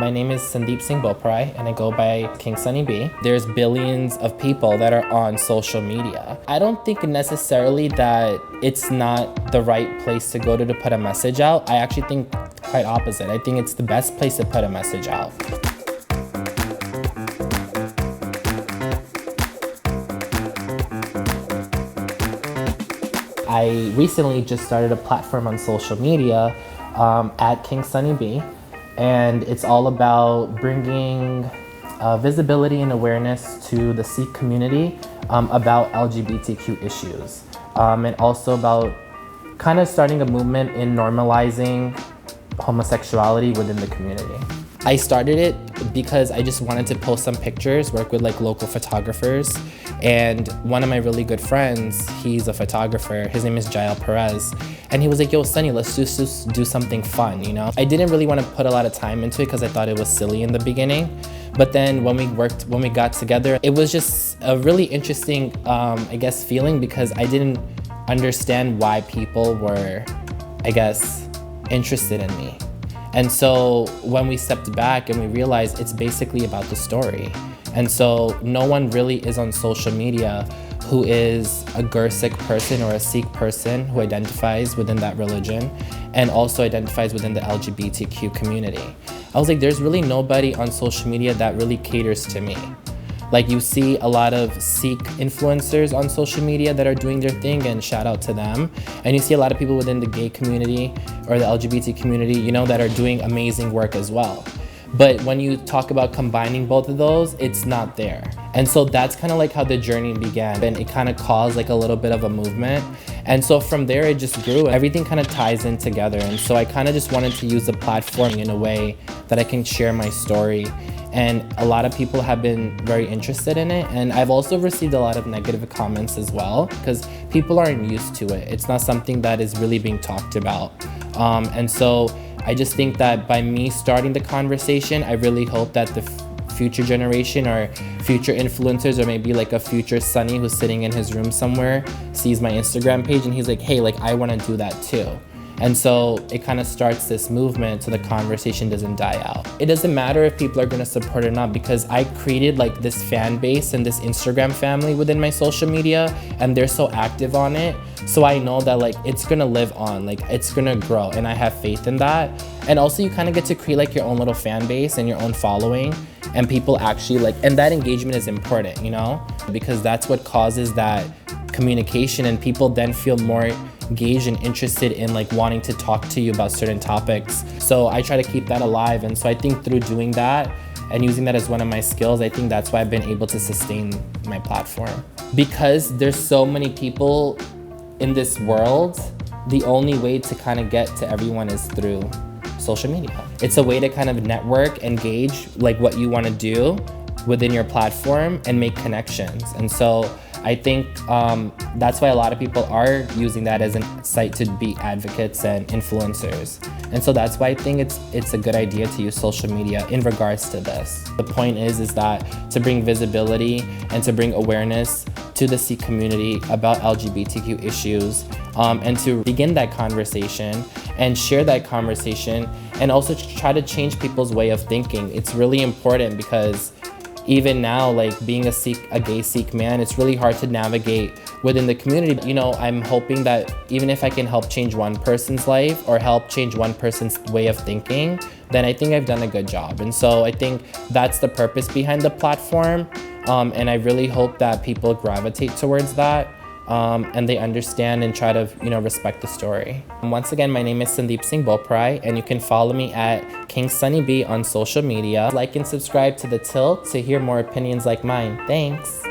My name is Sandeep Singh Boprai, and I go by Kingston TV. There's billions of people that are on social media. I don't think necessarily that it's not the right place to go to put a message out. I actually think quite opposite. I think it's the best place to put a message out. I recently just started a platform on social media at Kingston TV, and it's all about bringing visibility and awareness to the Sikh community about LGBTQ issues, and also about kind of starting a movement in normalizing homosexuality within the community. I started it because I just wanted to post some pictures, work with like local photographers, and one of my really good friends, he's a photographer, his name is Jael Perez, and he was like, yo Sunny, let's just do something fun, you know? I didn't really want to put a lot of time into it because I thought it was silly in the beginning, but then when we got together, it was just a really interesting, I guess, feeling, because I didn't understand why people were, I guess, interested in me. And so when we stepped back and we realized it's basically about the story. And so no one really is on social media who is a Gursikh person or a Sikh person who identifies within that religion and also identifies within the LGBTQ community. I was like, there's really nobody on social media that really caters to me. Like, you see a lot of Sikh influencers on social media that are doing their thing, and shout out to them. And you see a lot of people within the gay community or the LGBT community, you know, that are doing amazing work as well. But when you talk about combining both of those, it's not there. And so that's kind of like how the journey began, and it kind of caused like a little bit of a movement. And so from there, it just grew. Everything kind of ties in together. And so I kind of just wanted to use the platform in a way that I can share my story. And a lot of people have been very interested in it. And I've also received a lot of negative comments as well, because people aren't used to it. It's not something that is really being talked about. And so I just think that by me starting the conversation, I really hope that the future generation or future influencers, or maybe like a future Sunny who's sitting in his room somewhere, sees my Instagram page and he's like, hey, like I want to do that too. And so it kind of starts this movement so the conversation doesn't die out. It doesn't matter if people are going to support it or not, because I created like this fan base and this Instagram family within my social media, and they're so active on it. So I know that like it's going to live on, like it's going to grow, and I have faith in that. And also you kind of get to create like your own little fan base and your own following, and people actually like, and that engagement is important, you know, because that's what causes that communication, and people then feel more engaged and interested in like wanting to talk to you about certain topics. So I try to keep that alive. And so I think through doing that and using that as one of my skills, I think that's why I've been able to sustain my platform. Because there's so many people in this world, the only way to kind of get to everyone is through social media. It's a way to kind of network, engage like what you want to do within your platform and make connections. And so I think that's why a lot of people are using that as a site to be advocates and influencers. And so that's why I think it's a good idea to use social media in regards to this. The point is that to bring visibility and to bring awareness to the Sikh community about LGBTQ issues, and to begin that conversation and share that conversation, and also try to change people's way of thinking. It's really important, because even now, like being a gay Sikh man, it's really hard to navigate within the community. You know, I'm hoping that even if I can help change one person's life or help change one person's way of thinking, then I think I've done a good job. And so I think that's the purpose behind the platform. And I really hope that people gravitate towards that. And they understand and try to, you know, respect the story. Once again, my name is Sandeep Singh Boprai, and you can follow me at Kingston TV on social media. Like and subscribe to the Tylt to hear more opinions like mine. Thanks.